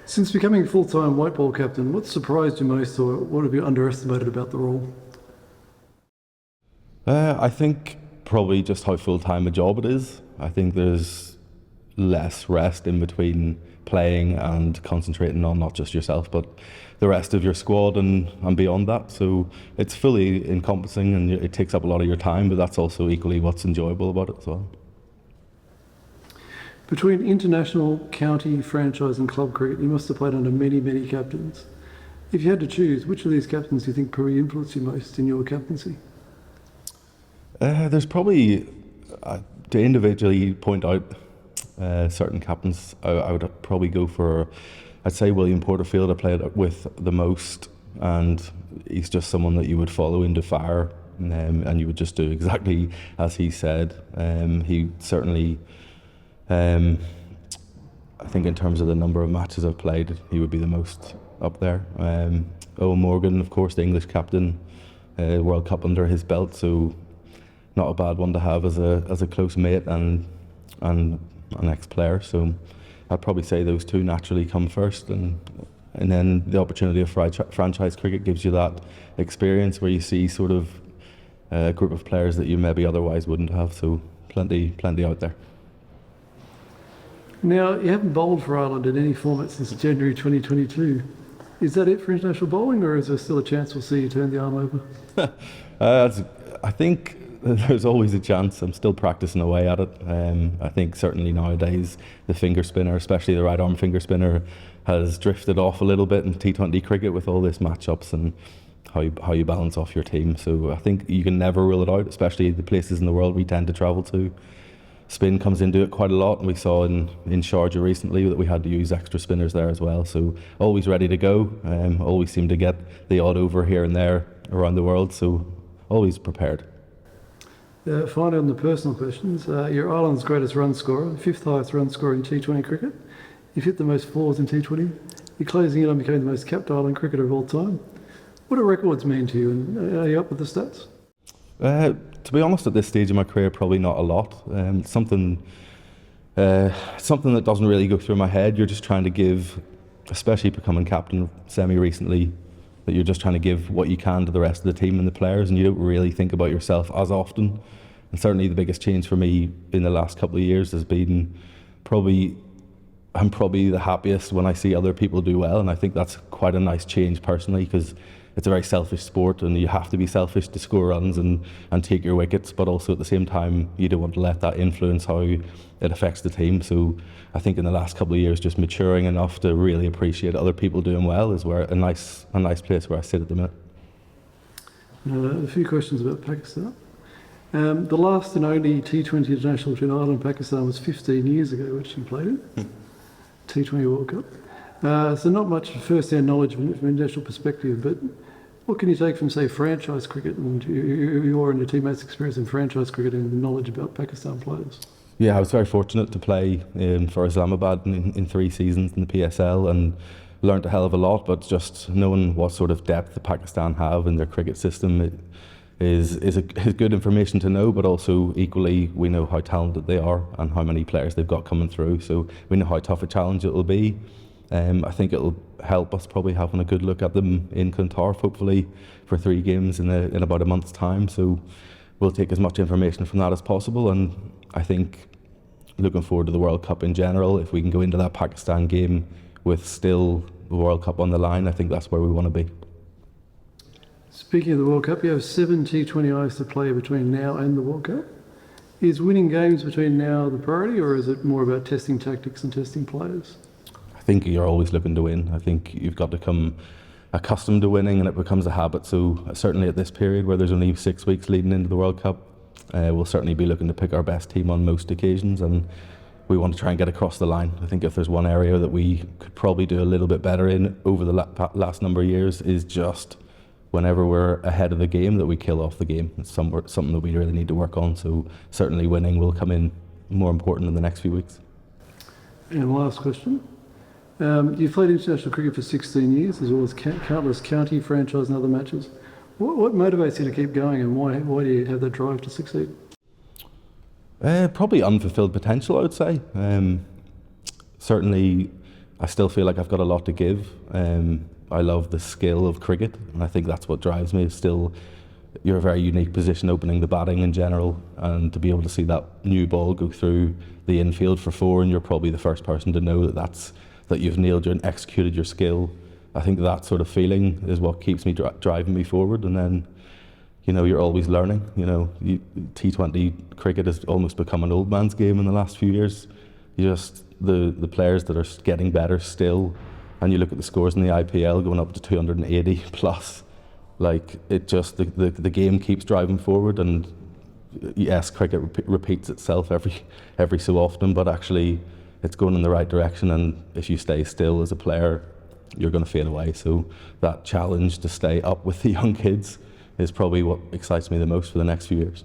Since becoming full-time white ball captain, what surprised you most or what have you underestimated about the role? I think probably just how full-time a job it is. I think there's less rest in between playing and concentrating on not just yourself but the rest of your squad and beyond that. So it's fully encompassing and it takes up a lot of your time, but that's also equally what's enjoyable about it as well. Between international, county, franchise and club cricket, you must have played under many, many captains. If you had to choose, which of these captains do you think probably influenced you most in your captaincy? There's probably, to individually point out certain captains, I would probably go for, I'd say William Porterfield. I played with the most, and he's just someone that you would follow into fire, and you would just do exactly as he said. He certainly, I think in terms of the number of matches I've played, he would be the most up there. Owen Morgan, of course, the English captain, World Cup under his belt, so not a bad one to have as a close mate and an ex-player. So I'd probably say those two naturally come first, and then the opportunity of franchise cricket gives you that experience where you see sort of a group of players that you maybe otherwise wouldn't have. So plenty out there. Now, you haven't bowled for Ireland in any format since January 2022. Is that it for international bowling, or is there still a chance we'll see you turn the arm over? I think there's always a chance. I'm still practicing away at it. I think certainly nowadays the finger spinner, especially the right arm finger spinner, has drifted off a little bit in T20 cricket with all this matchups and how you balance off your team. So I think you can never rule it out, especially the places in the world we tend to travel to. Spin comes into it quite a lot, and we saw in Sharjah recently that we had to use extra spinners there as well. So always ready to go. Always seem to get the odd over here and there around the world. So always prepared. Finally, on the personal questions, you're Ireland's greatest run scorer, fifth highest run scorer in T20 cricket. You've hit the most fours in T20. You're closing in on becoming the most capped Ireland cricketer of all time. What do records mean to you, and are you up with the stats? To be honest, at this stage of my career, probably not a lot. Something that doesn't really go through my head. You're just trying to give, especially becoming captain semi-recently, that you're just trying to give what you can to the rest of the team and the players, and you don't really think about yourself as often. And certainly the biggest change for me in the last couple of years has been I'm probably the happiest when I see other people do well, and I think that's quite a nice change personally, because it's a very selfish sport and you have to be selfish to score runs and take your wickets, but also at the same time you don't want to let that influence how it affects the team. So I think in the last couple of years just maturing enough to really appreciate other people doing well is where a nice place where I sit at the minute. A few questions about Pakistan. The last and only T20 international between Ireland and Pakistan was 15 years ago, which you played in. T20 World Cup. So not much first-hand knowledge from an international perspective, but what can you take from, say, franchise cricket and your and your teammates' experience in franchise cricket and knowledge about Pakistan players? Yeah, I was very fortunate to play for Islamabad in 3 seasons in the PSL and learnt a hell of a lot, but just knowing what sort of depth the Pakistan have in their cricket system is good information to know, but also equally we know how talented they are and how many players they've got coming through, so we know how tough a challenge it will be. I think it'll help us probably having a good look at them in Clontarf, hopefully for 3 games in about a month's time. So we'll take as much information from that as possible, and I think looking forward to the World Cup in general. If we can go into that Pakistan game with still the World Cup on the line, I think that's where we want to be. Speaking of the World Cup, you have 7 T20Is to play between now and the World Cup. Is winning games between now the priority, or is it more about testing tactics and testing players? I think you're always looking to win. I think you've got to become accustomed to winning and it becomes a habit. So certainly at this period where there's only 6 weeks leading into the World Cup, we'll certainly be looking to pick our best team on most occasions, and we want to try and get across the line. I think if there's one area that we could probably do a little bit better in over the last number of years is just whenever we're ahead of the game that we kill off the game. It's something that we really need to work on. So certainly winning will come in more important in the next few weeks. And last question. You've played international cricket for 16 years, as well as countless county, franchise and other matches. What motivates you to keep going, and why do you have that drive to succeed? Probably unfulfilled potential, I would say. Certainly I still feel like I've got a lot to give. I love the skill of cricket, and I think that's what drives me. It's still, you're a very unique position opening the batting in general, and to be able to see that new ball go through the infield for four, and you're probably the first person to know that you've nailed and executed your skill. I think that sort of feeling is what keeps me driving me forward. And then, you know, you're always learning. You know, T20 cricket has almost become an old man's game in the last few years. You just the players that are getting better still, and you look at the scores in the IPL going up to 280 plus. Like, it just the game keeps driving forward, and yes, cricket repeats itself every so often, but actually it's going in the right direction. And if you stay still as a player, you're going to fade away. So that challenge to stay up with the young kids is probably what excites me the most for the next few years.